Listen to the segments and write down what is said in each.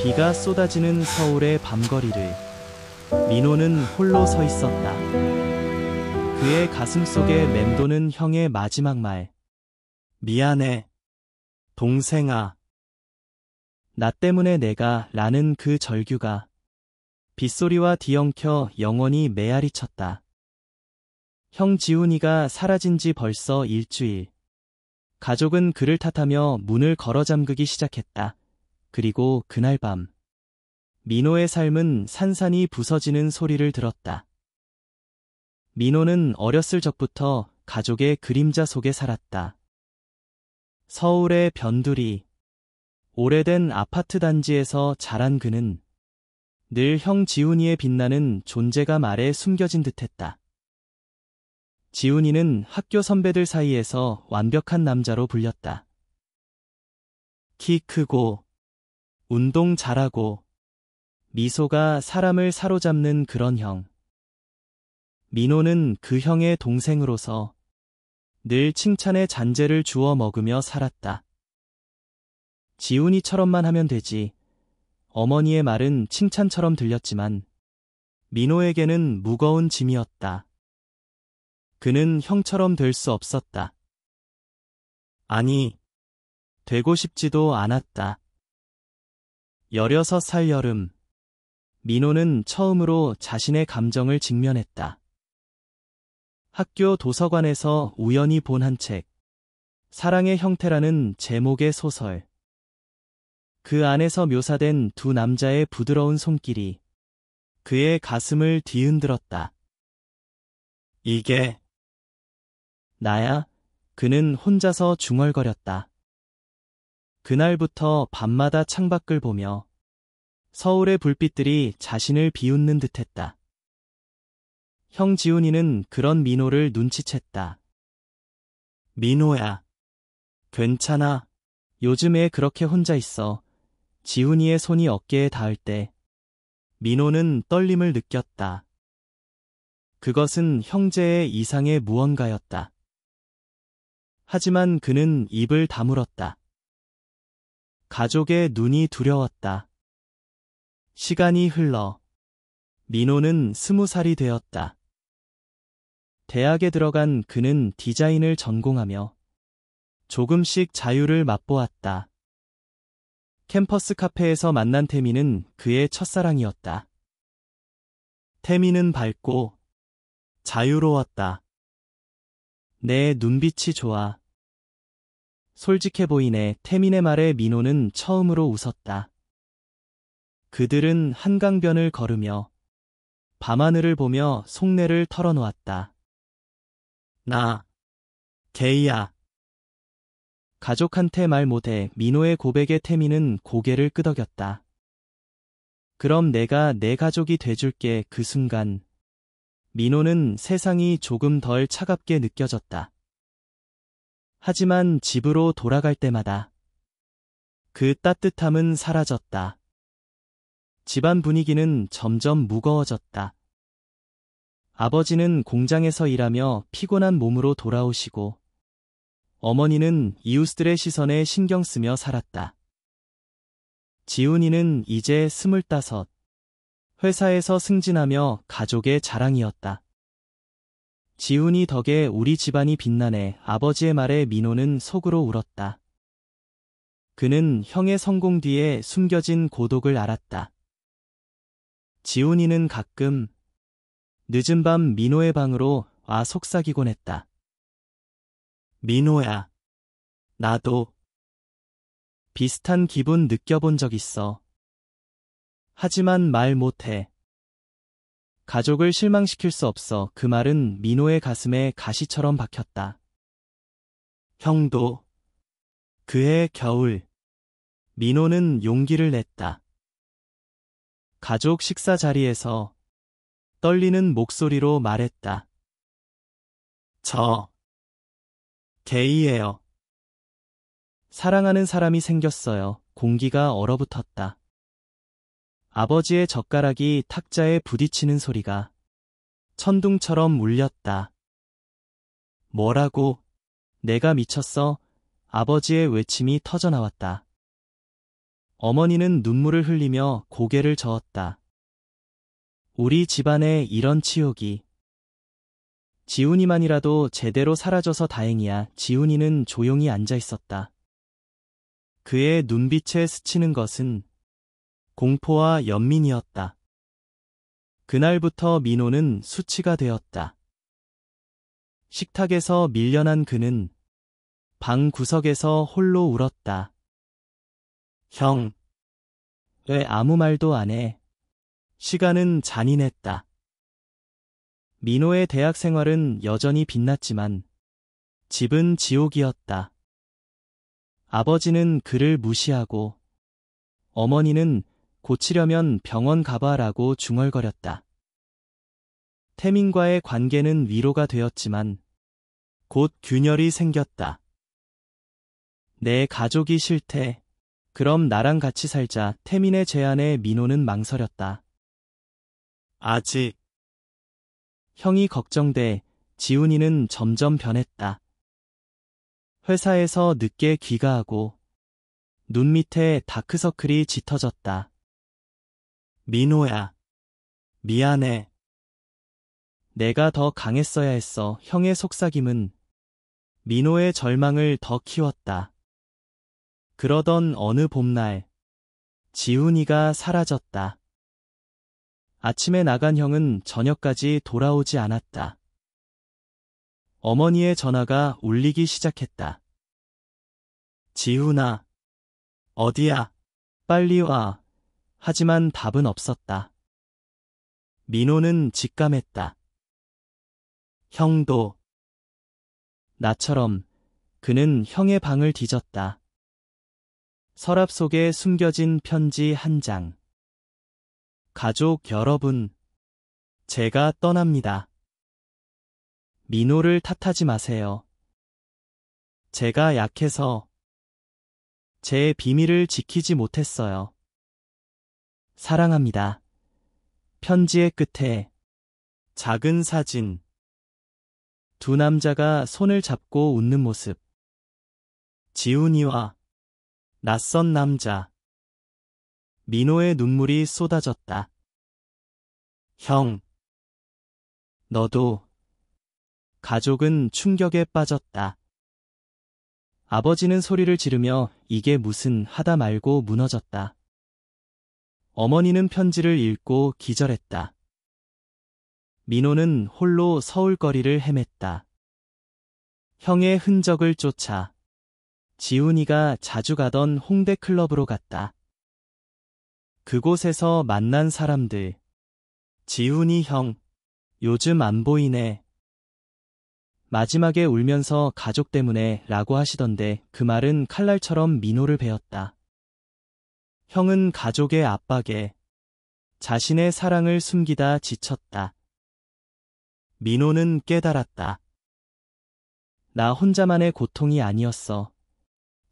비가 쏟아지는 서울의 밤거리를 민호는 홀로 서 있었다. 그의 가슴속에 맴도는 형의 마지막 말. 미안해, 동생아. 나 때문에 내가 라는 그 절규가 빗소리와 뒤엉켜 영원히 메아리 쳤다. 형 지훈이가 사라진 지 벌써 일주일. 가족은 그를 탓하며 문을 걸어 잠그기 시작했다. 그리고 그날 밤 민호의 삶은 산산이 부서지는 소리를 들었다. 민호는 어렸을 적부터 가족의 그림자 속에 살았다. 서울의 변두리, 오래된 아파트 단지에서 자란 그는 늘 형 지훈이의 빛나는 존재감 아래 숨겨진 듯했다. 지훈이는 학교 선배들 사이에서 완벽한 남자로 불렸다. 키 크고, 운동 잘하고, 미소가 사람을 사로잡는 그런 형. 민호는 그 형의 동생으로서 늘 칭찬의 잔재를 주워 먹으며 살았다. 지훈이처럼만 하면 되지. 어머니의 말은 칭찬처럼 들렸지만 민호에게는 무거운 짐이었다. 그는 형처럼 될 수 없었다. 아니, 되고 싶지도 않았다. 16살 여름, 민호는 처음으로 자신의 감정을 직면했다. 학교 도서관에서 우연히 본 한 책, 사랑의 형태라는 제목의 소설. 그 안에서 묘사된 두 남자의 부드러운 손길이 그의 가슴을 뒤흔들었다. 이게 나야? 그는 혼자서 중얼거렸다. 그날부터 밤마다 창밖을 보며 서울의 불빛들이 자신을 비웃는 듯했다. 형 지훈이는 그런 민호를 눈치챘다. 민호야, 괜찮아. 요즘에 그렇게 혼자 있어. 지훈이의 손이 어깨에 닿을 때 민호는 떨림을 느꼈다. 그것은 형제의 이상의 무언가였다. 하지만 그는 입을 다물었다. 가족의 눈이 두려웠다. 시간이 흘러 민호는 20살이 되었다. 대학에 들어간 그는 디자인을 전공하며 조금씩 자유를 맛보았다. 캠퍼스 카페에서 만난 태미는 그의 첫사랑이었다. 태미는 밝고 자유로웠다. 내 눈빛이 좋아. 솔직해 보이네. 태민의 말에 민호는 처음으로 웃었다. 그들은 한강변을 걸으며 밤하늘을 보며 속내를 털어놓았다. 나 게이야. 가족한테 말 못해. 민호의 고백에 태민은 고개를 끄덕였다. 그럼 내가 내 가족이 돼줄게. 그 순간 민호는 세상이 조금 덜 차갑게 느껴졌다. 하지만 집으로 돌아갈 때마다 그 따뜻함은 사라졌다. 집안 분위기는 점점 무거워졌다. 아버지는 공장에서 일하며 피곤한 몸으로 돌아오시고 어머니는 이웃들의 시선에 신경 쓰며 살았다. 지훈이는 이제 25, 회사에서 승진하며 가족의 자랑이었다. 지훈이 덕에 우리 집안이 빛나네. 아버지의 말에 민호는 속으로 울었다. 그는 형의 성공 뒤에 숨겨진 고독을 알았다. 지훈이는 가끔 늦은 밤 민호의 방으로 와 속삭이곤 했다. 민호야, 나도 비슷한 기분 느껴본 적 있어. 하지만 말 못해. 가족을 실망시킬 수 없어. 그 말은 민호의 가슴에 가시처럼 박혔다. 형도. 그해 겨울, 민호는 용기를 냈다. 가족 식사 자리에서 떨리는 목소리로 말했다. 저 게이예요. 사랑하는 사람이 생겼어요. 공기가 얼어붙었다. 아버지의 젓가락이 탁자에 부딪히는 소리가 천둥처럼 울렸다. 뭐라고? 내가 미쳤어? 아버지의 외침이 터져나왔다. 어머니는 눈물을 흘리며 고개를 저었다. 우리 집안에 이런 치욕이. 지훈이만이라도 제대로 사라져서 다행이야. 지훈이는 조용히 앉아 있었다. 그의 눈빛에 스치는 것은 공포와 연민이었다. 그날부터 민호는 수치가 되었다. 식탁에서 밀려난 그는 방 구석에서 홀로 울었다. 형, 왜 아무 말도 안 해? 시간은 잔인했다. 민호의 대학 생활은 여전히 빛났지만 집은 지옥이었다. 아버지는 그를 무시하고 어머니는 고치려면 병원 가봐라고 중얼거렸다. 태민과의 관계는 위로가 되었지만 곧 균열이 생겼다. 내 가족이 싫대. 그럼 나랑 같이 살자. 태민의 제안에 민호는 망설였다. 아직. 형이 걱정돼. 지훈이는 점점 변했다. 회사에서 늦게 귀가하고 눈 밑에 다크서클이 짙어졌다. 민호야, 미안해. 내가 더 강했어야 했어. 형의 속삭임은 민호의 절망을 더 키웠다. 그러던 어느 봄날, 지훈이가 사라졌다. 아침에 나간 형은 저녁까지 돌아오지 않았다. 어머니의 전화가 울리기 시작했다. 지훈아, 어디야? 빨리 와. 하지만 답은 없었다. 민호는 직감했다. 형도. 나처럼 그는 형의 방을 뒤졌다. 서랍 속에 숨겨진 편지 한 장. 가족 여러분, 제가 떠납니다. 민호를 탓하지 마세요. 제가 약해서 제 비밀을 지키지 못했어요. 사랑합니다. 편지의 끝에 작은 사진. 두 남자가 손을 잡고 웃는 모습. 지훈이와 낯선 남자. 민호의 눈물이 쏟아졌다. 형, 너도. 가족은 충격에 빠졌다. 아버지는 소리를 지르며 이게 무슨 하다 말고 무너졌다. 어머니는 편지를 읽고 기절했다. 민호는 홀로 서울거리를 헤맸다. 형의 흔적을 쫓아 지훈이가 자주 가던 홍대 클럽으로 갔다. 그곳에서 만난 사람들. 지훈이 형, 요즘 안 보이네. 마지막에 울면서 가족 때문에 라고 하시던데 그 말은 칼날처럼 민호를 베었다. 형은 가족의 압박에 자신의 사랑을 숨기다 지쳤다. 민호는 깨달았다. 나 혼자만의 고통이 아니었어.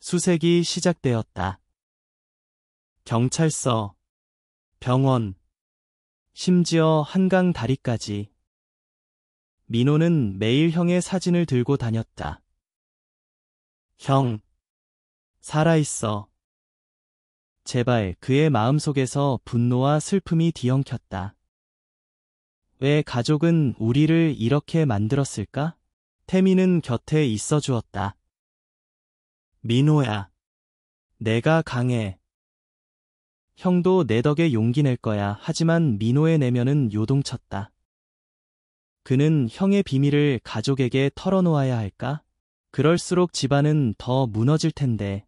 수색이 시작되었다. 경찰서, 병원, 심지어 한강 다리까지. 민호는 매일 형의 사진을 들고 다녔다. 형, 살아있어. 제발. 그의 마음속에서 분노와 슬픔이 뒤엉켰다. 왜 가족은 우리를 이렇게 만들었을까? 태민은 곁에 있어 주었다. 민호야, 내가 강해. 형도 내 덕에 용기 낼 거야. 하지만 민호의 내면은 요동쳤다. 그는 형의 비밀을 가족에게 털어놓아야 할까? 그럴수록 집안은 더 무너질 텐데.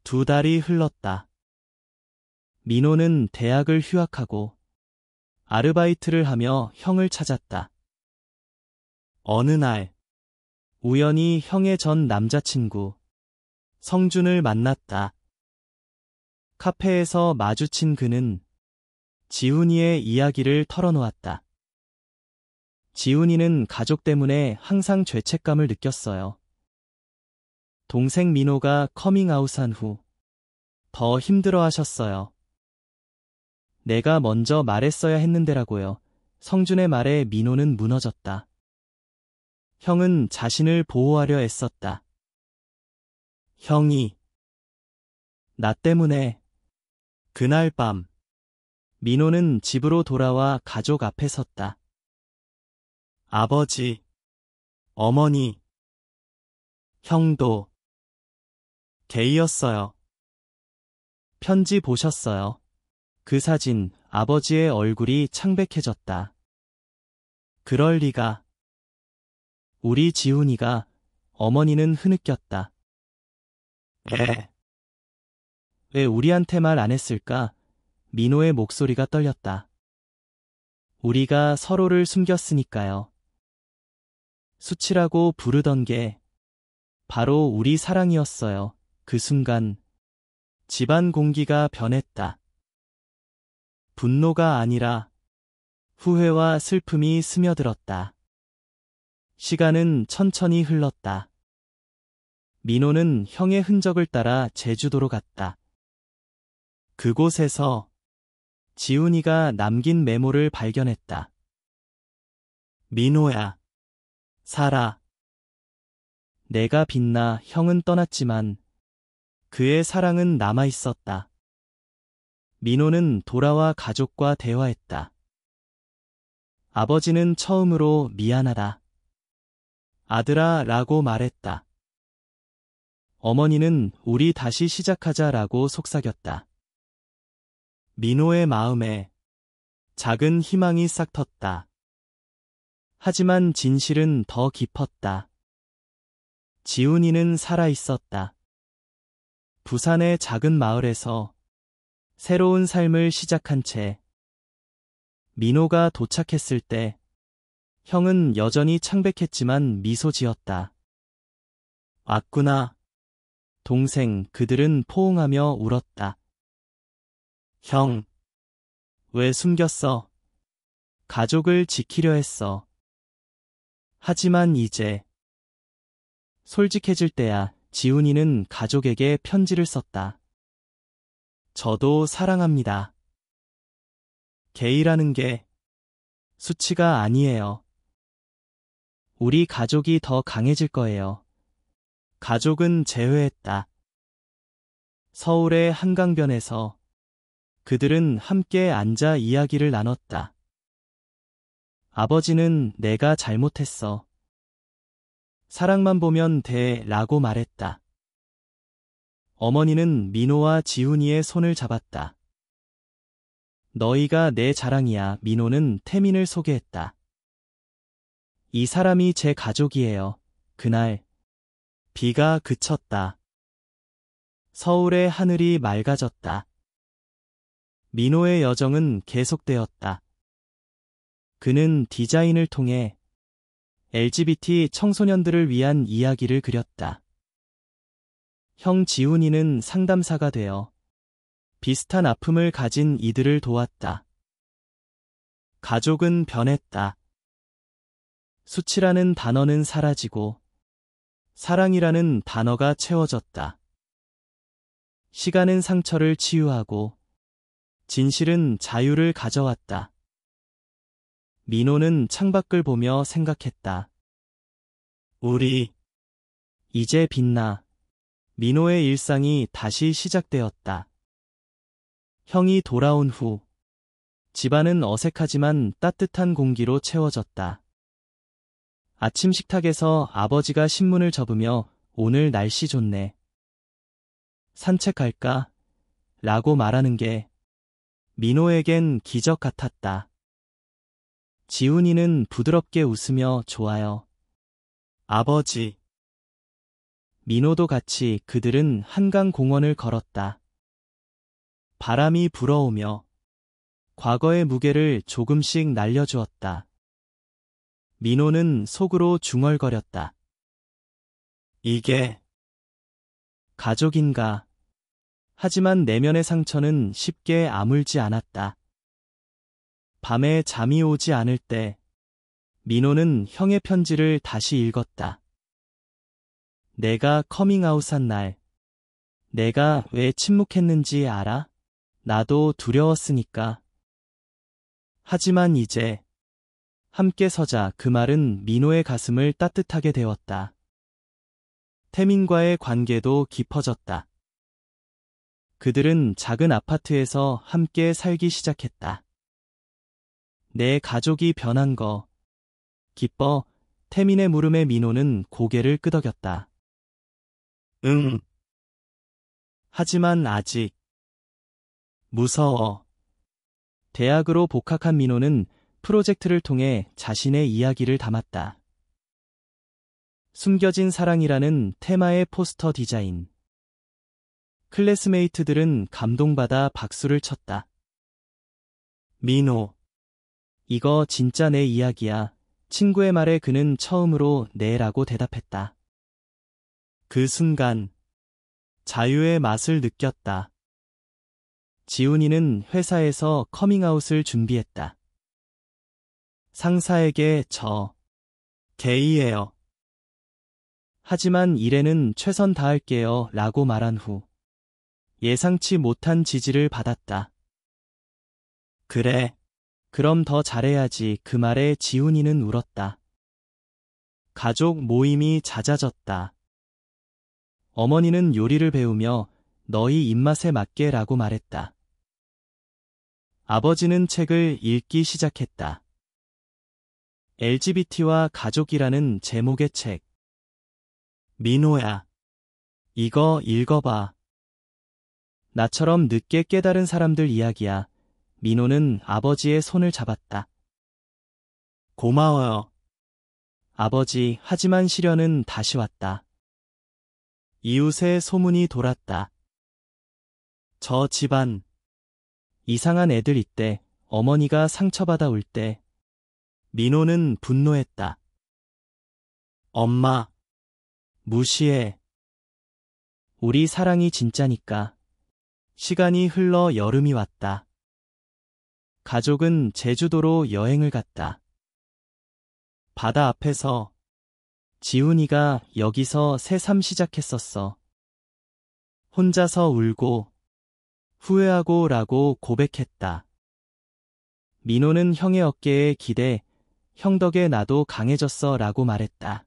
두 달이 흘렀다. 민호는 대학을 휴학하고 아르바이트를 하며 형을 찾았다. 어느 날 우연히 형의 전 남자친구 성준을 만났다. 카페에서 마주친 그는 지훈이의 이야기를 털어놓았다. 지훈이는 가족 때문에 항상 죄책감을 느꼈어요. 동생 민호가 커밍아웃한 후 더 힘들어하셨어요. 내가 먼저 말했어야 했는데라고요. 성준의 말에 민호는 무너졌다. 형은 자신을 보호하려 애썼다. 형이 나 때문에. 그날 밤, 민호는 집으로 돌아와 가족 앞에 섰다. 아버지, 어머니, 형도 게이였어요. 편지 보셨어요? 그 사진, 아버지의 얼굴이 창백해졌다. 그럴 리가. 우리 지훈이가, 어머니는 흐느꼈다. 왜 우리한테 말 안 했을까? 민호의 목소리가 떨렸다. 우리가 서로를 숨겼으니까요. 수치라고 부르던 게 바로 우리 사랑이었어요. 그 순간 집안 공기가 변했다. 분노가 아니라 후회와 슬픔이 스며들었다. 시간은 천천히 흘렀다. 민호는 형의 흔적을 따라 제주도로 갔다. 그곳에서 지훈이가 남긴 메모를 발견했다. 민호야, 살아. 내가 빛나 형은 떠났지만 그의 사랑은 남아있었다. 민호는 돌아와 가족과 대화했다. 아버지는 처음으로 미안하다. 아들아 라고 말했다. 어머니는 우리 다시 시작하자라고 속삭였다. 민호의 마음에 작은 희망이 싹 텄다. 하지만 진실은 더 깊었다. 지훈이는 살아있었다. 부산의 작은 마을에서 새로운 삶을 시작한 채 민호가 도착했을 때 형은 여전히 창백했지만 미소 지었다. 왔구나. 동생, 그들은 포옹하며 울었다. 형, 왜 숨겼어? 가족을 지키려 했어. 하지만 이제 솔직해질 때야. 지훈이는 가족에게 편지를 썼다. 저도 사랑합니다. 게이라는 게 수치가 아니에요. 우리 가족이 더 강해질 거예요. 가족은 재회했다. 서울의 한강변에서 그들은 함께 앉아 이야기를 나눴다. 아버지는 내가 잘못했어. 사랑만 보면 돼 라고 말했다. 어머니는 민호와 지훈이의 손을 잡았다. 너희가 내 자랑이야. 민호는 태민을 소개했다. 이 사람이 제 가족이에요. 그날 비가 그쳤다. 서울의 하늘이 맑아졌다. 민호의 여정은 계속되었다. 그는 디자인을 통해 LGBT 청소년들을 위한 이야기를 그렸다. 형 지훈이는 상담사가 되어 비슷한 아픔을 가진 이들을 도왔다. 가족은 변했다. 수치라는 단어는 사라지고 사랑이라는 단어가 채워졌다. 시간은 상처를 치유하고 진실은 자유를 가져왔다. 민호는 창밖을 보며 생각했다. 우리 이제 빛나. 민호의 일상이 다시 시작되었다. 형이 돌아온 후 집안은 어색하지만 따뜻한 공기로 채워졌다. 아침 식탁에서 아버지가 신문을 접으며 오늘 날씨 좋네. 산책할까? 라고 말하는 게 민호에겐 기적 같았다. 지훈이는 부드럽게 웃으며 좋아요. 아버지. 민호도 같이 그들은 한강 공원을 걸었다. 바람이 불어오며 과거의 무게를 조금씩 날려주었다. 민호는 속으로 중얼거렸다. 이게 가족인가? 하지만 내면의 상처는 쉽게 아물지 않았다. 밤에 잠이 오지 않을 때 민호는 형의 편지를 다시 읽었다. 내가 커밍아웃한 날, 내가 왜 침묵했는지 알아? 나도 두려웠으니까. 하지만 이제 함께 서자. 그 말은 민호의 가슴을 따뜻하게 데웠다. 태민과의 관계도 깊어졌다. 그들은 작은 아파트에서 함께 살기 시작했다. 내 가족이 변한 거 기뻐. 태민의 물음에 민호는 고개를 끄덕였다. 응. 하지만 아직 무서워. 대학으로 복학한 민호는 프로젝트를 통해 자신의 이야기를 담았다. 숨겨진 사랑이라는 테마의 포스터 디자인. 클래스메이트들은 감동받아 박수를 쳤다. 민호. 이거 진짜 내 이야기야. 친구의 말에 그는 처음으로 네라고 대답했다. 그 순간 자유의 맛을 느꼈다. 지훈이는 회사에서 커밍아웃을 준비했다. 상사에게 저 게이예요. 하지만 일에는 최선 다할게요 라고 말한 후 예상치 못한 지지를 받았다. 그래. 그럼 더 잘해야지. 그 말에 지훈이는 울었다. 가족 모임이 잦아졌다. 어머니는 요리를 배우며 너희 입맛에 맞게 라고 말했다. 아버지는 책을 읽기 시작했다. LGBT와 가족이라는 제목의 책. 민호야. 이거 읽어봐. 나처럼 늦게 깨달은 사람들 이야기야. 민호는 아버지의 손을 잡았다. 고마워요. 아버지. 하지만 시련은 다시 왔다. 이웃에 소문이 돌았다. 저 집안 이상한 애들 있대. 어머니가 상처받아 울 때 민호는 분노했다. 엄마, 무시해. 우리 사랑이 진짜니까. 시간이 흘러 여름이 왔다. 가족은 제주도로 여행을 갔다. 바다 앞에서 지훈이가 여기서 새삼 시작했었어. 혼자서 울고 후회하고 라고 고백했다. 민호는 형의 어깨에 기대 형 덕에 나도 강해졌어 라고 말했다.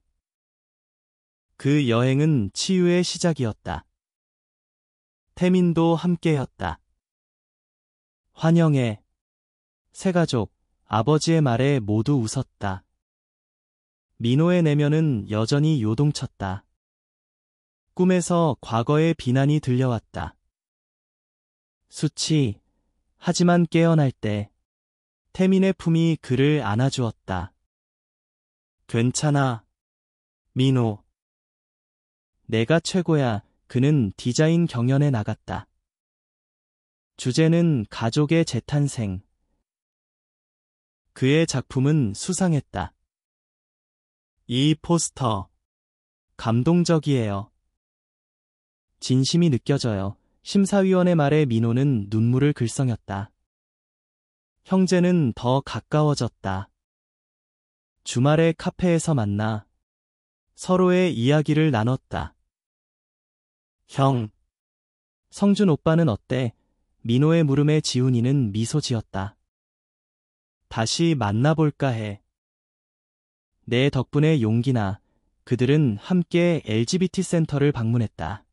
그 여행은 치유의 시작이었다. 태민도 함께였다. 환영해. 새가족, 아버지의 말에 모두 웃었다. 민호의 내면은 여전히 요동쳤다. 꿈에서 과거의 비난이 들려왔다. 수치. 하지만 깨어날 때 태민의 품이 그를 안아주었다. 괜찮아, 민호. 내가 최고야. 그는 디자인 경연에 나갔다. 주제는 가족의 재탄생. 그의 작품은 수상했다. 이 포스터 감동적이에요. 진심이 느껴져요. 심사위원의 말에 민호는 눈물을 글썽였다. 형제는 더 가까워졌다. 주말에 카페에서 만나 서로의 이야기를 나눴다. 형, 성준 오빠는 어때? 민호의 물음에 지훈이는 미소 지었다. 다시 만나볼까 해. 내 덕분에 용기나. 그들은 함께 LGBT 센터를 방문했다.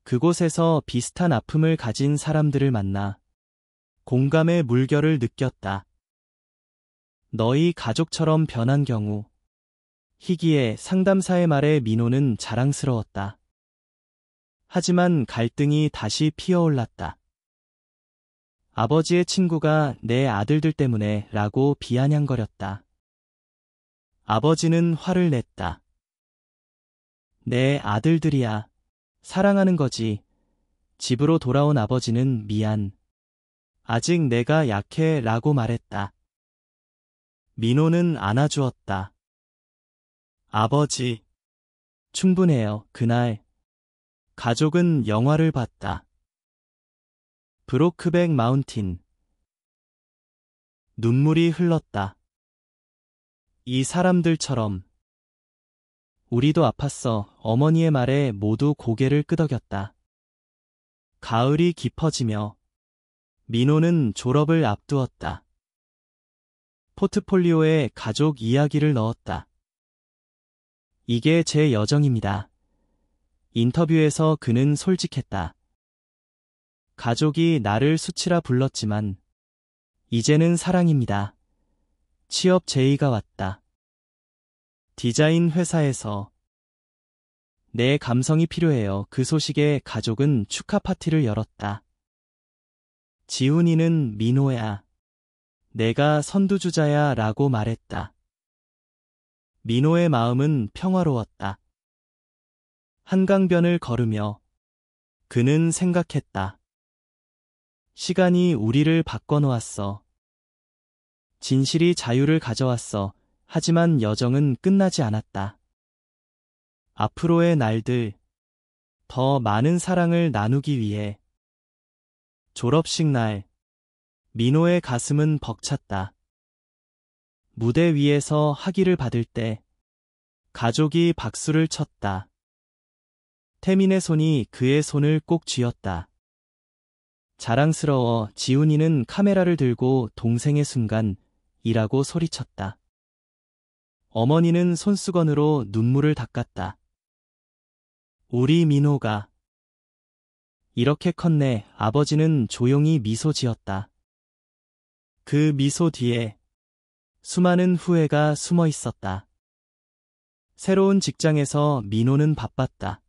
그곳에서 비슷한 아픔을 가진 사람들을 만나 공감의 물결을 느꼈다. 너희 가족처럼 변한 경우. 희기의 상담사의 말에 민호는 자랑스러웠다. 하지만 갈등이 다시 피어올랐다. 아버지의 친구가 내 아들들 때문에 라고 비아냥거렸다. 아버지는 화를 냈다. 내 아들들이야. 사랑하는 거지. 집으로 돌아온 아버지는 미안. 아직 내가 약해 라고 말했다. 민호는 안아주었다. 아버지. 충분해요. 그날 가족은 영화를 봤다. 브로크백 마운틴. 눈물이 흘렀다. 이 사람들처럼 우리도 아팠어. 어머니의 말에 모두 고개를 끄덕였다. 가을이 깊어지며 민호는 졸업을 앞두었다. 포트폴리오에 가족 이야기를 넣었다. 이게 제 여정입니다. 인터뷰에서 그는 솔직했다. 가족이 나를 수치라 불렀지만 이제는 사랑입니다. 취업 제의가 왔다. 디자인 회사에서 내 감성이 필요해요. 그 소식에 가족은 축하 파티를 열었다. 지훈이는 민호야. 내가 선두주자야 라고 말했다. 민호의 마음은 평화로웠다. 한강변을 걸으며 그는 생각했다. 시간이 우리를 바꿔놓았어. 진실이 자유를 가져왔어. 하지만 여정은 끝나지 않았다. 앞으로의 날들, 더 많은 사랑을 나누기 위해. 졸업식 날, 민호의 가슴은 벅찼다. 무대 위에서 학위를 받을 때 가족이 박수를 쳤다. 태민의 손이 그의 손을 꼭 쥐었다. 자랑스러워. 지훈이는 카메라를 들고 동생의 순간 이라고 소리쳤다. 어머니는 손수건으로 눈물을 닦았다. 우리 민호가 이렇게 컸네. 아버지는 조용히 미소 지었다. 그 미소 뒤에 수많은 후회가 숨어 있었다. 새로운 직장에서 민호는 바빴다.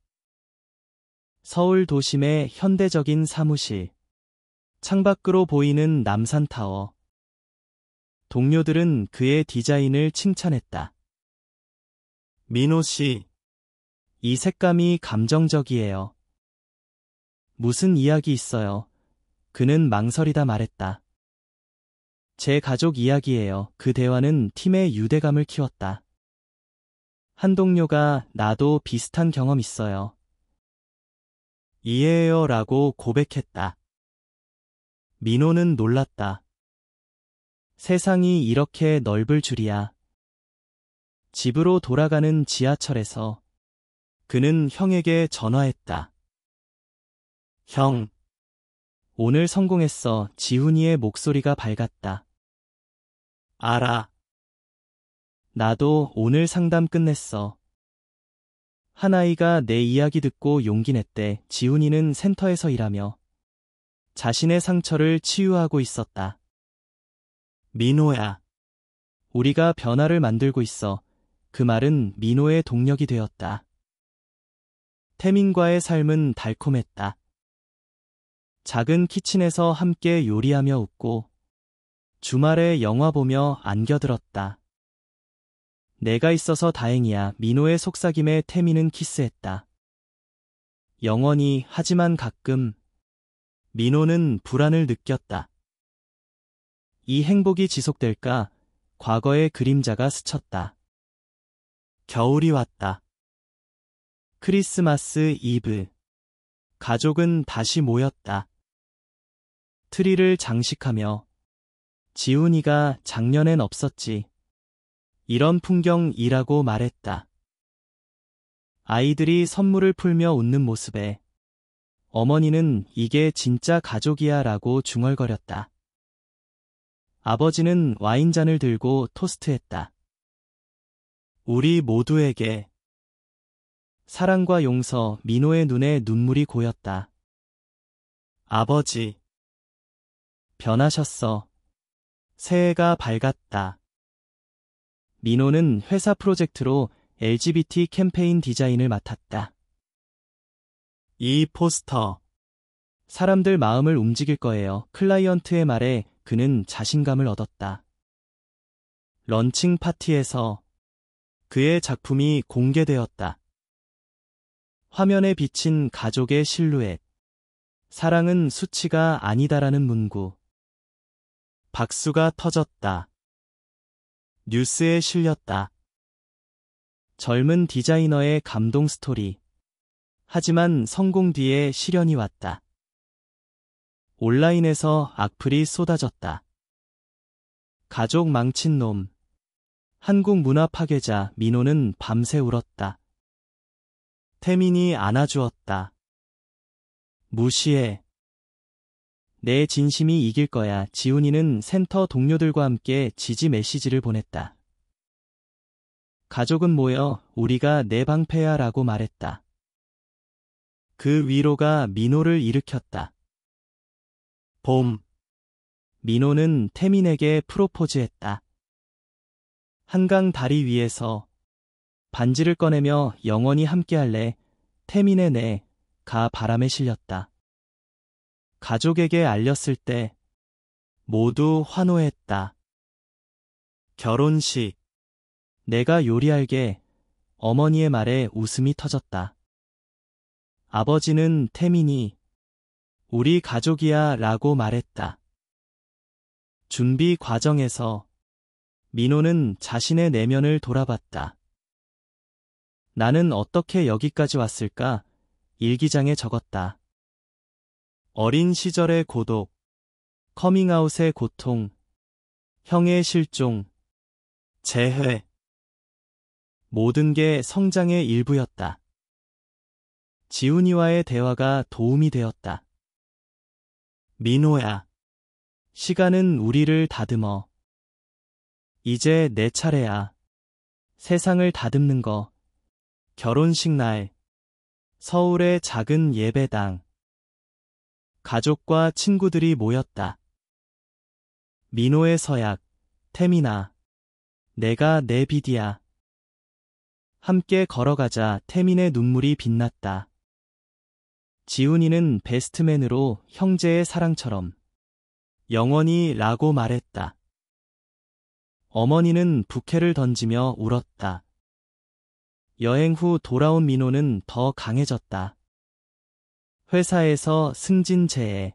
서울 도심의 현대적인 사무실, 창밖으로 보이는 남산타워. 동료들은 그의 디자인을 칭찬했다. 민호 씨, 이 색감이 감정적이에요. 무슨 이야기 있어요? 그는 망설이다 말했다. 제 가족 이야기예요. 그 대화는 팀의 유대감을 키웠다. 한 동료가 나도 비슷한 경험 있어요. 이해해요 라고 고백했다. 민호는 놀랐다. 세상이 이렇게 넓을 줄이야. 집으로 돌아가는 지하철에서 그는 형에게 전화했다. 형, 오늘 성공했어. 지훈이의 목소리가 밝았다. 알아. 나도 오늘 상담 끝냈어. 한 아이가 내 이야기 듣고 용기 냈대. 지훈이는 센터에서 일하며 자신의 상처를 치유하고 있었다. 민호야, 우리가 변화를 만들고 있어. 그 말은 민호의 동력이 되었다. 태민과의 삶은 달콤했다. 작은 키친에서 함께 요리하며 웃고 주말에 영화 보며 안겨들었다. 내가 있어서 다행이야. 민호의 속삭임에 태민은 키스했다. 영원히. 하지만 가끔 민호는 불안을 느꼈다. 이 행복이 지속될까? 과거의 그림자가 스쳤다. 겨울이 왔다. 크리스마스 이브. 가족은 다시 모였다. 트리를 장식하며 지훈이가 작년엔 없었지. 이런 풍경이라고 말했다. 아이들이 선물을 풀며 웃는 모습에 어머니는 이게 진짜 가족이야 라고 중얼거렸다. 아버지는 와인잔을 들고 토스트했다. 우리 모두에게. 사랑과 용서. 민호의 눈에 눈물이 고였다. 아버지. 변하셨어. 새해가 밝았다. 민호는 회사 프로젝트로 LGBT 캠페인 디자인을 맡았다. 이 포스터. 사람들 마음을 움직일 거예요. 클라이언트의 말에 그는 자신감을 얻었다. 런칭 파티에서 그의 작품이 공개되었다. 화면에 비친 가족의 실루엣. 사랑은 수치가 아니다라는 문구. 박수가 터졌다. 뉴스에 실렸다. 젊은 디자이너의 감동 스토리. 하지만 성공 뒤에 시련이 왔다. 온라인에서 악플이 쏟아졌다. 가족 망친 놈. 한국 문화 파괴자. 민호는 밤새 울었다. 태민이 안아주었다. 무시해. 내 진심이 이길 거야. 지훈이는 센터 동료들과 함께 지지 메시지를 보냈다. 가족은 모여 우리가 내 방패야 라고 말했다. 그 위로가 민호를 일으켰다. 봄. 민호는 태민에게 프로포즈했다. 한강 다리 위에서 반지를 꺼내며 영원히 함께할래. 태민의 내가 바람에 실렸다. 가족에게 알렸을 때 모두 환호했다. 결혼식. 내가 요리할게. 어머니의 말에 웃음이 터졌다. 아버지는 태민이 우리 가족이야 라고 말했다. 준비 과정에서 민호는 자신의 내면을 돌아봤다. 나는 어떻게 여기까지 왔을까? 일기장에 적었다. 어린 시절의 고독, 커밍아웃의 고통, 형의 실종, 재회. 모든 게 성장의 일부였다. 지훈이와의 대화가 도움이 되었다. 민호야, 시간은 우리를 다듬어. 이제 내 차례야. 세상을 다듬는 거. 결혼식 날, 서울의 작은 예배당. 가족과 친구들이 모였다. 민호의 서약, 태민아, 내가 내 비디야. 함께 걸어가자. 태민의 눈물이 빛났다. 지훈이는 베스트맨으로 형제의 사랑처럼 영원히 라고 말했다. 어머니는 부케를 던지며 울었다. 여행 후 돌아온 민호는 더 강해졌다. 회사에서 승진 제의.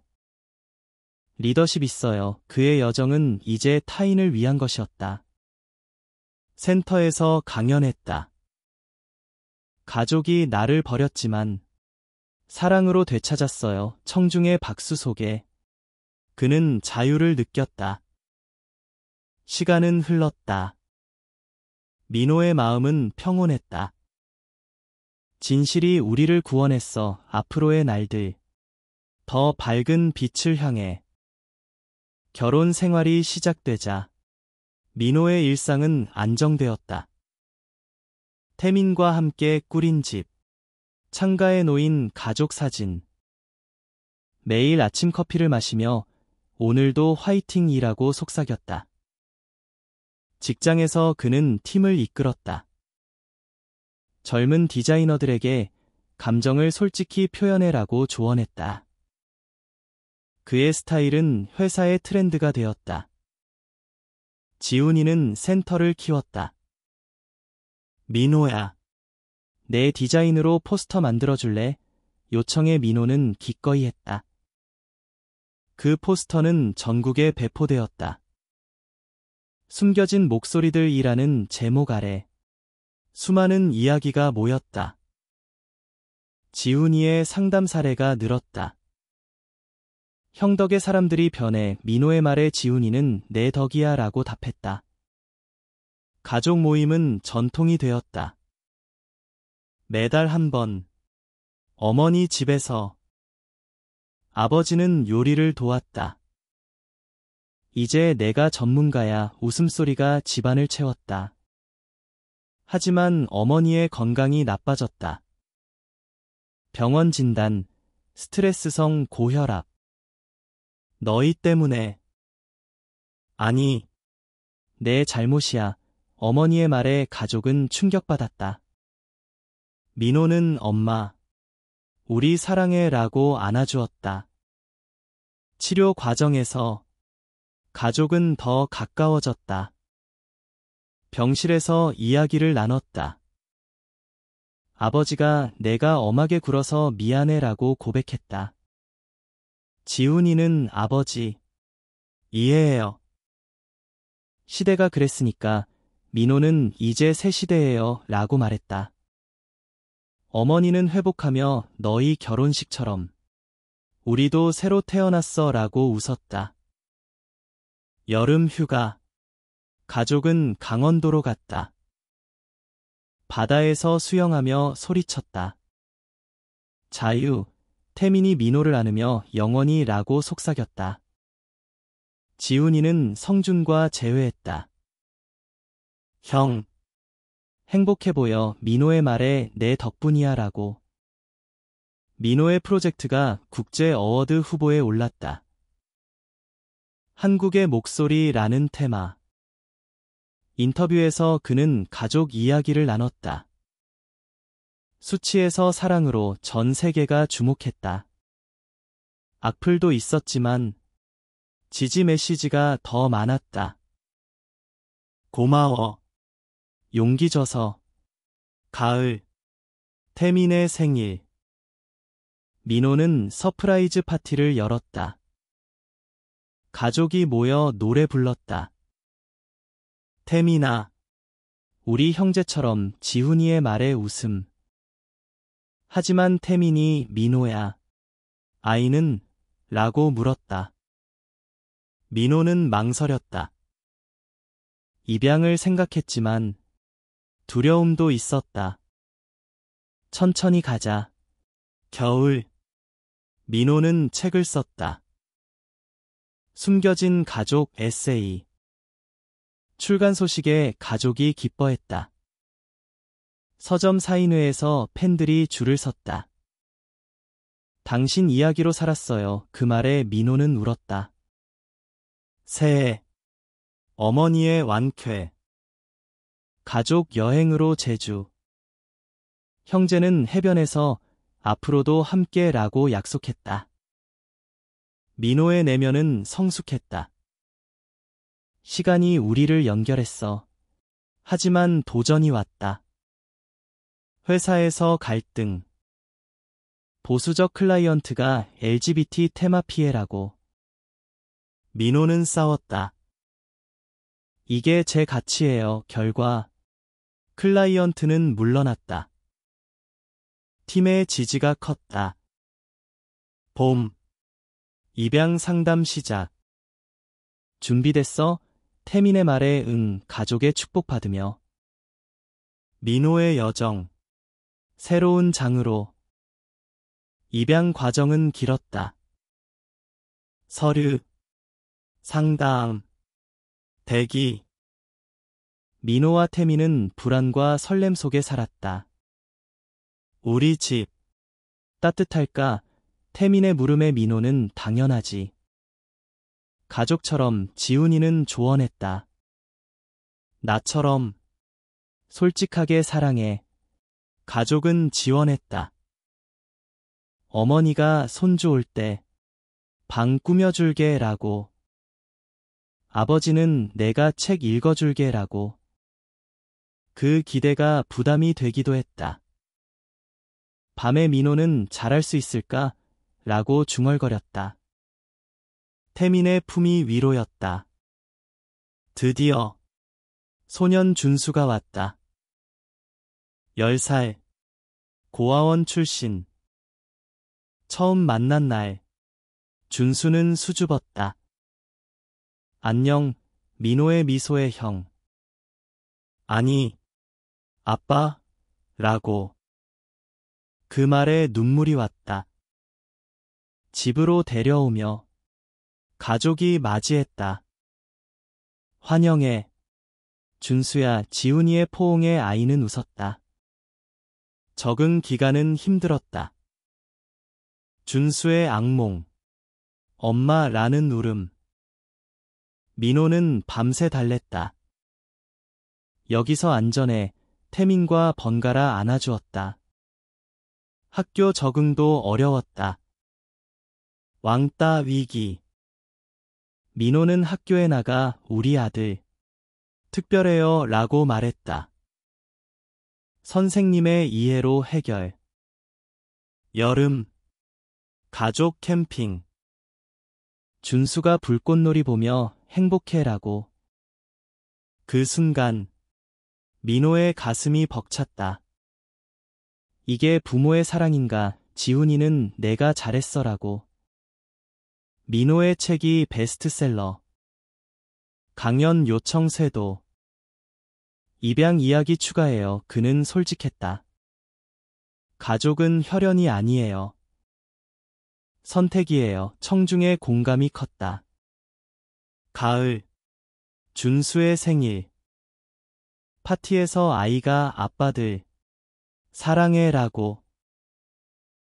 리더십 있어요. 그의 여정은 이제 타인을 위한 것이었다. 센터에서 강연했다. 가족이 나를 버렸지만 사랑으로 되찾았어요. 청중의 박수 속에 그는 자유를 느꼈다. 시간은 흘렀다. 민호의 마음은 평온했다. 진실이 우리를 구원했어. 앞으로의 날들. 더 밝은 빛을 향해. 결혼 생활이 시작되자 민호의 일상은 안정되었다. 태민과 함께 꾸린 집. 창가에 놓인 가족 사진. 매일 아침 커피를 마시며 오늘도 화이팅이라고 속삭였다. 직장에서 그는 팀을 이끌었다. 젊은 디자이너들에게 감정을 솔직히 표현해라고 조언했다. 그의 스타일은 회사의 트렌드가 되었다. 지훈이는 센터를 키웠다. 민호야, 내 디자인으로 포스터 만들어줄래? 요청에 민호는 기꺼이 했다. 그 포스터는 전국에 배포되었다. 숨겨진 목소리들이라는 제목 아래 수많은 이야기가 모였다. 지훈이의 상담 사례가 늘었다. 형 덕에 사람들이 변해. 민호의 말에 지훈이는 내 덕이야 라고 답했다. 가족 모임은 전통이 되었다. 매달 한 번, 어머니 집에서 아버지는 요리를 도왔다. 이제 내가 전문가야. 웃음소리가 집안을 채웠다. 하지만 어머니의 건강이 나빠졌다. 병원 진단, 스트레스성 고혈압. 너희 때문에. 아니, 내 잘못이야. 어머니의 말에 가족은 충격받았다. 민호는 엄마, 우리 사랑해 라고 안아주었다. 치료 과정에서 가족은 더 가까워졌다. 병실에서 이야기를 나눴다. 아버지가 내가 엄하게 굴어서 미안해 라고 고백했다. 지훈이는 아버지, 이해해요. 시대가 그랬으니까 민호는 이제 새 시대예요 라고 말했다. 어머니는 회복하며 너희 결혼식처럼 우리도 새로 태어났어 라고 웃었다. 여름 휴가. 가족은 강원도로 갔다. 바다에서 수영하며 소리쳤다. 자유. 태민이 민호를 안으며 영원히 라고 속삭였다. 지훈이는 성준과 재회했다. 형, 행복해 보여. 민호의 말에 내 덕분이야 라고. 민호의 프로젝트가 국제 어워드 후보에 올랐다. 한국의 목소리라는 테마. 인터뷰에서 그는 가족 이야기를 나눴다. 수치에서 사랑으로 전 세계가 주목했다. 악플도 있었지만 지지 메시지가 더 많았다. 고마워. 용기 줘서. 가을. 태민의 생일. 민호는 서프라이즈 파티를 열었다. 가족이 모여 노래 불렀다. 태민아, 우리 형제처럼 지훈이의 말에 웃음. 하지만 태민이 민호야, 아이는? 라고 물었다. 민호는 망설였다. 입양을 생각했지만 두려움도 있었다. 천천히 가자. 겨울. 민호는 책을 썼다. 숨겨진 가족 에세이. 출간 소식에 가족이 기뻐했다. 서점 사인회에서 팬들이 줄을 섰다. 당신 이야기로 살았어요. 그 말에 민호는 울었다. 새해. 어머니의 완쾌. 가족 여행으로 제주. 형제는 해변에서 앞으로도 함께라고 약속했다. 민호의 내면은 성숙했다. 시간이 우리를 연결했어. 하지만 도전이 왔다. 회사에서 갈등. 보수적 클라이언트가 LGBT 테마 피해라고. 민호는 싸웠다. 이게 제 가치예요. 결과. 클라이언트는 물러났다. 팀의 지지가 컸다. 봄. 입양 상담 시작. 준비됐어? 태민의 말에 응, 가족의 축복받으며. 민호의 여정. 새로운 장으로. 입양 과정은 길었다. 서류. 상담. 대기. 민호와 태민은 불안과 설렘 속에 살았다. 우리 집. 따뜻할까? 태민의 물음에 민호는 당연하지. 가족처럼 지훈이는 조언했다. 나처럼 솔직하게 사랑해. 가족은 지원했다. 어머니가 손주 올 때 방 꾸며줄게 라고. 아버지는 내가 책 읽어줄게 라고. 그 기대가 부담이 되기도 했다. 밤에 민호는 잘할 수 있을까? 라고 중얼거렸다. 태민의 품이 위로였다. 드디어 소년 준수가 왔다. 10살. 고아원 출신. 처음 만난 날. 준수는 수줍었다. 안녕, 민호의 미소의 형. 아니, 아빠? 라고. 그 말에 눈물이 왔다. 집으로 데려오며 가족이 맞이했다. 환영해. 준수야. 지훈이의 포옹에 아이는 웃었다. 적응 기간은 힘들었다. 준수의 악몽. 엄마라는 울음. 민호는 밤새 달랬다. 여기서 안전해. 태민과 번갈아 안아주었다. 학교 적응도 어려웠다. 왕따 위기. 민호는 학교에 나가 우리 아들 특별해요 라고 말했다. 선생님의 이해로 해결. 여름. 가족 캠핑. 준수가 불꽃놀이 보며 행복해라고. 그 순간 민호의 가슴이 벅찼다. 이게 부모의 사랑인가? 지훈이는 내가 잘했어라고. 민호의 책이 베스트셀러. 강연 요청 쇄도. 입양 이야기 추가해요. 그는 솔직했다. 가족은 혈연이 아니에요. 선택이에요. 청중의 공감이 컸다. 가을. 준수의 생일. 파티에서 아이가 아빠들 사랑해라고.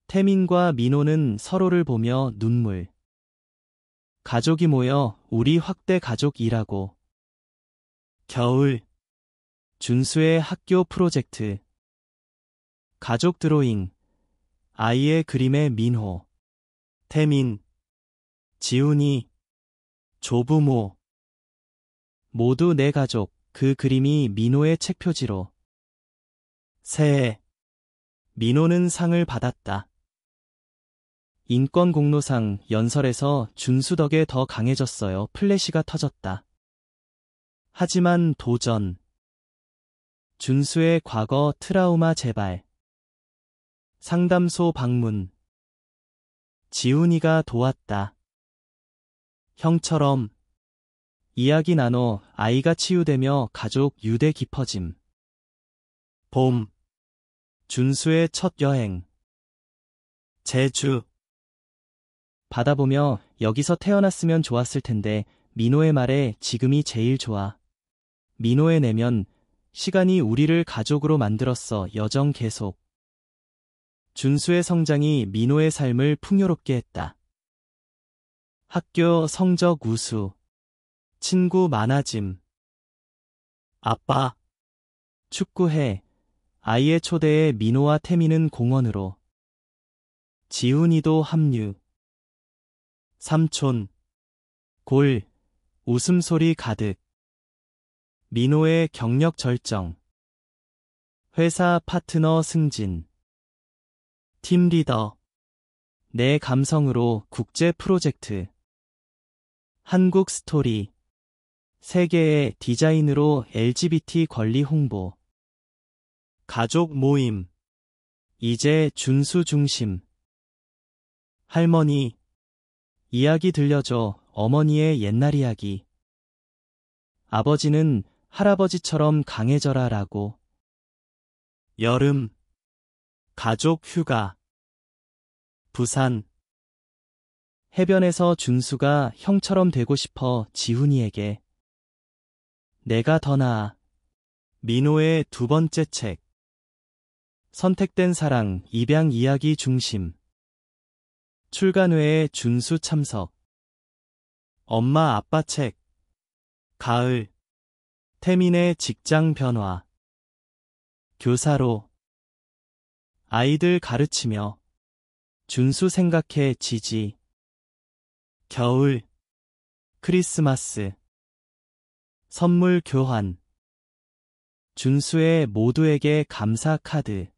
태민과 민호는 서로를 보며 눈물. 가족이 모여 우리 확대 가족 일하고. 겨울. 준수의 학교 프로젝트. 가족 드로잉. 아이의 그림의 민호. 태민. 지훈이. 조부모. 모두 내 가족. 그 그림이 민호의 책표지로. 새해. 민호는 상을 받았다. 인권공로상 연설에서 준수 덕에 더 강해졌어요. 플래시가 터졌다. 하지만 도전. 준수의 과거 트라우마 재발. 상담소 방문. 지훈이가 도왔다. 형처럼. 이야기 나눠 아이가 치유되며 가족 유대 깊어짐. 봄. 준수의 첫 여행. 제주. 바다 보며 여기서 태어났으면 좋았을 텐데 민호의 말에 지금이 제일 좋아. 민호의 내면 시간이 우리를 가족으로 만들었어. 여정 계속. 준수의 성장이 민호의 삶을 풍요롭게 했다. 학교 성적 우수. 친구 많아짐. 아빠. 축구해. 아이의 초대에 민호와 태민은 공원으로. 지훈이도 합류. 삼촌. 골. 웃음소리 가득. 민호의 경력 절정. 회사 파트너 승진. 팀리더. 내 감성으로 국제 프로젝트. 한국 스토리. 세계의 디자인으로 LGBT 권리 홍보. 가족 모임. 이제 준수 중심. 할머니. 이야기 들려줘. 어머니의 옛날 이야기. 아버지는 할아버지처럼 강해져라 라고. 여름. 가족 휴가. 부산. 해변에서 준수가 형처럼 되고 싶어 지훈이에게. 내가 더 나아. 민호의 두 번째 책. 선택된 사랑, 입양 이야기 중심. 출간회에 준수 참석. 엄마 아빠 책. 가을. 태민의 직장 변화. 교사로. 아이들 가르치며. 준수 생각해 지지. 겨울. 크리스마스. 선물 교환. 준수의 모두에게 감사 카드.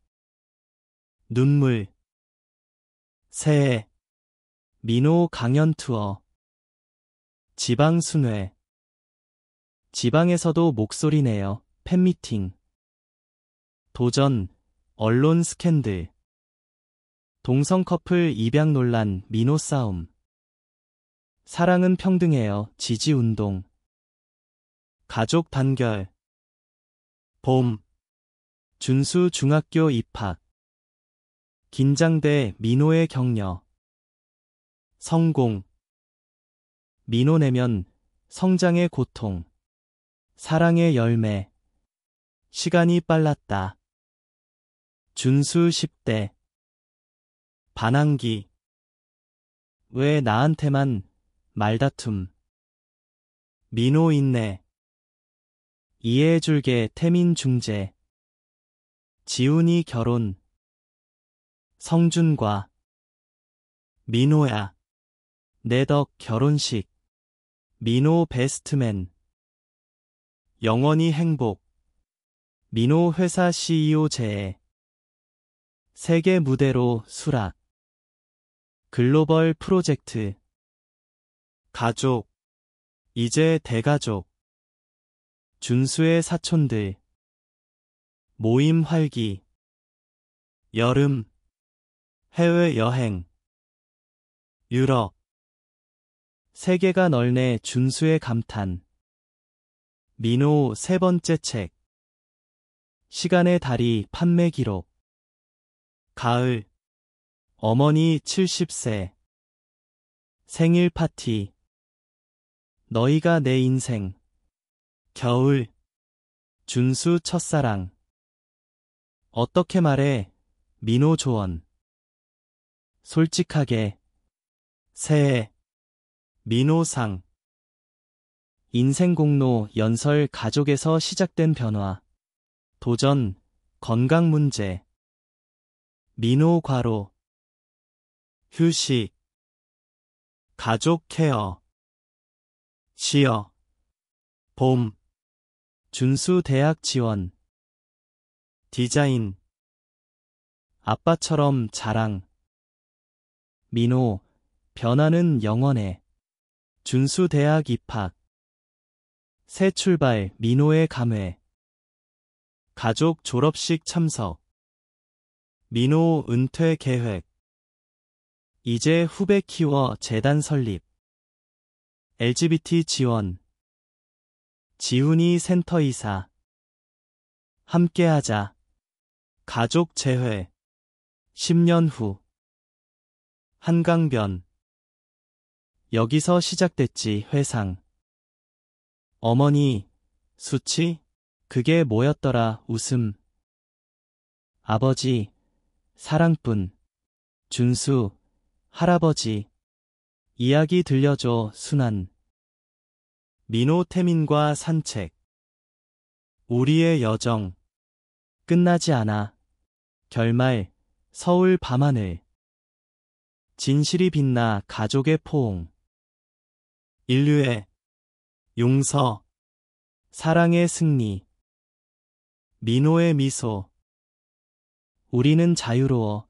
눈물. 새해. 민호 강연 투어. 지방 순회. 지방에서도 목소리 내요. 팬미팅. 도전. 언론 스캔들. 동성 커플 입양 논란. 민호 싸움. 사랑은 평등해요. 지지 운동. 가족 단결. 봄. 준수 중학교 입학. 긴장돼. 민호의 격려. 성공. 민호 내면 성장의 고통. 사랑의 열매. 시간이 빨랐다. 준수 10대. 반항기. 왜 나한테만. 말다툼. 민호 인내. 이해해줄게. 태민 중재. 지훈이 결혼. 성준과. 민호야. 내 덕 결혼식. 민호 베스트맨. 영원히 행복. 민호 회사 CEO 재해. 세계 무대로 수락. 글로벌 프로젝트. 가족. 이제 대가족. 준수의 사촌들. 모임 활기. 여름. 해외여행. 유럽. 세계가 넓네. 준수의 감탄. 민호 세 번째 책. 시간의 달이 판매 기록. 가을. 어머니 70세. 생일 파티. 너희가 내 인생. 겨울. 준수 첫사랑. 어떻게 말해. 민호 조언. 솔직하게. 새해. 민호상. 인생 공로 연설 가족에서 시작된 변화. 도전, 건강 문제. 민호 과로. 휴식. 가족 케어. 쉬어. 봄. 준수 대학 지원. 디자인. 아빠처럼 자랑. 민호, 변화는 영원해. 준수 대학 입학. 새 출발, 민호의 감회. 가족 졸업식 참석. 민호 은퇴 계획. 이제 후배 키워 재단 설립. LGBT 지원. 지훈이 센터이사. 함께하자. 가족 재회. 10년 후. 한강변. 여기서 시작됐지 회상. 어머니, 수치? 그게 뭐였더라 웃음. 아버지, 사랑뿐. 준수, 할아버지. 이야기 들려줘 순환. 민호 태민과 산책. 우리의 여정. 끝나지 않아. 결말, 서울 밤하늘. 진실이 빛나 가족의 포옹. 인류의 용서. 사랑의 승리. 민호의 미소. 우리는 자유로워.